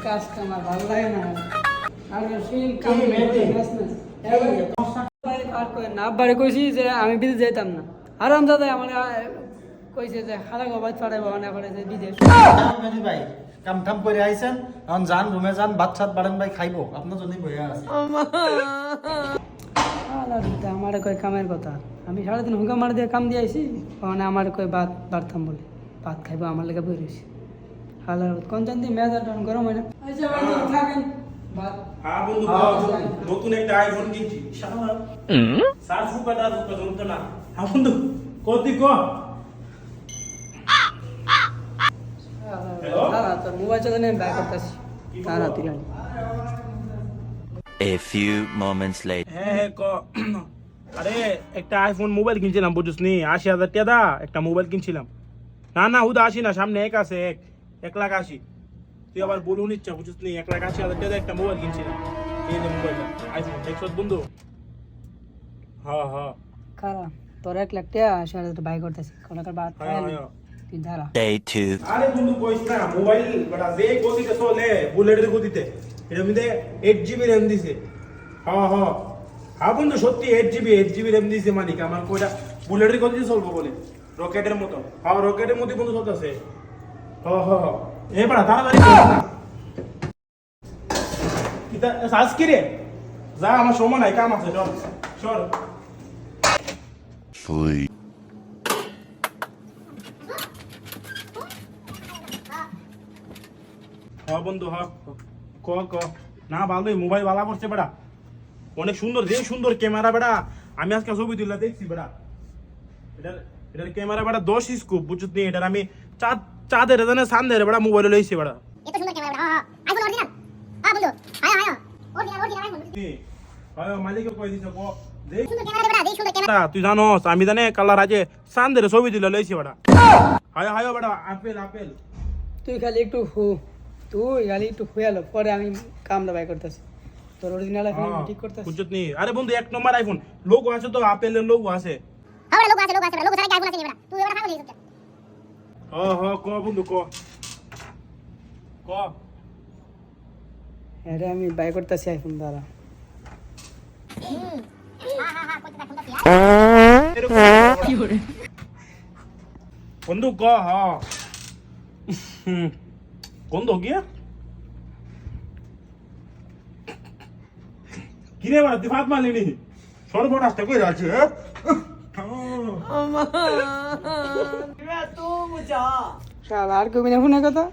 কাজ আমার ভালো লাগে না আর না বাড়ি কইছি যে আমি বিদেশ যাইতাম না আরাম দাদা আমার কইছে যে খালা গবাদ পাড়াই বাগানা করে যে বিদেশ ভাই কাম টাম করে আইছেন এখন যান রুমে যান ভাত সাত বাড়েন ভাই খাইবো আপনার জন্যই বইয়া আছে আমার কই কামের কথা আমি সারাদিন হুঙ্গা মার দিয়ে কাম দিয়ে আইছি ওখানে আমার কই ভাত বাড়তাম বলে ভাত খাইবো আমার লেগে বই রয়েছি হালার কোন জান দিয়ে মেজার টান গরম হয় না থাকেন হ্যাঁ বন্ধু নতুন একটা আইফোন কিনছি সার ফুকাটা ধরতো না হ্যাঁ বন্ধু কতি ক তোর মোবাইল চালানো আমি ব্যাক করতেছি তাড়াতাড়ি A few moments later. হ্যাঁ ক আরে একটা আইফোন মোবাইল কিনছিলাম বুঝছিস নি ৮০,০০০ টাকা একটা মোবাইল কিনছিলাম না হুদা ৮০ না সামনে ১ আছে ১,৮০,০০০ তুই আবার বলুন ইচ্ছা বুঝছিস নি ১,৮০,০০০ টাকা একটা মোবাইল কিনছিলাম এই যে মোবাইলটা আইফোন দেখছস বন্ধু হ্যাঁ কারা তোর ১,০০,০০০ টাকা আসলে বাই করতেছি কোন বাদ তুই দাঁড়া Day 2. আরে বন্ধু কইস না মোবাইল বড়া যে গতিতে চলে বুলেটের গতিতে এর মধ্যে 8GB RAM দিছে হ্যাঁ বন্ধু সত্যি 8GB RAM দিছে মালিক আমার কইটা বুলেটের গতিতে চলবো বলে রকেটের মতো রকেটের মতো বন্ধু চলতেছে এ বড়া তাড়াতাড়ি কর না কিতা সাজ কি রে যা আমার সময় নাই কাম আছে চল Sweet. বন্ধু ক না ভালোই মোবাইল ভালো করছে বেড়া অনেক সুন্দর যে সুন্দর ক্যামেরা বেড়া আমি আজকে ছবি তুললা দেখছি বেড়া এটার ক্যামেরা বেড়া 10 স্কোপ বুঝছিস নি এটার আমি চাঁদের জানে সান্দের বেড়া মোবাইল লইছি বেড়া এত সুন্দর ক্যামেরা আইফোন অরিজিনাল বন্ধু অরিজিনাল আইফোন মালিক কই দিছ ক সুন্দর ক্যামেরা বেড়া সুন্দর ক্যামেরা তুই জানোস আমি জানে কালার আজে সান্দের ছবি তুললা লইছি বেড়া হায় বেড়া আপেল তুই খালি একটু হুয়ালো পরে আমি কামলা বাই করতেছি তোর অরিজিনাল আইফোন ঠিক করতেছি বুঝছিস নি আরে বন্ধু 1 নম্বর আইফোন লোগো আছে তো আপেলের লোগো আছে আমরা লোগো আছে লোগো ছাড়া আইফোন আছে নি বেড়া তুই এবারে পাগল হইছিস ক বন্ধু ক আরে আমি বাই করতেছি আইফোন দ্বারা কইতে দেখ বন্ধু ক কোন দো গিয়া কিরে বাড়া তুই ভাত মারলি সর্বনাশটা কই যাচ্ছে শালা আর কবি না ফোনের কথা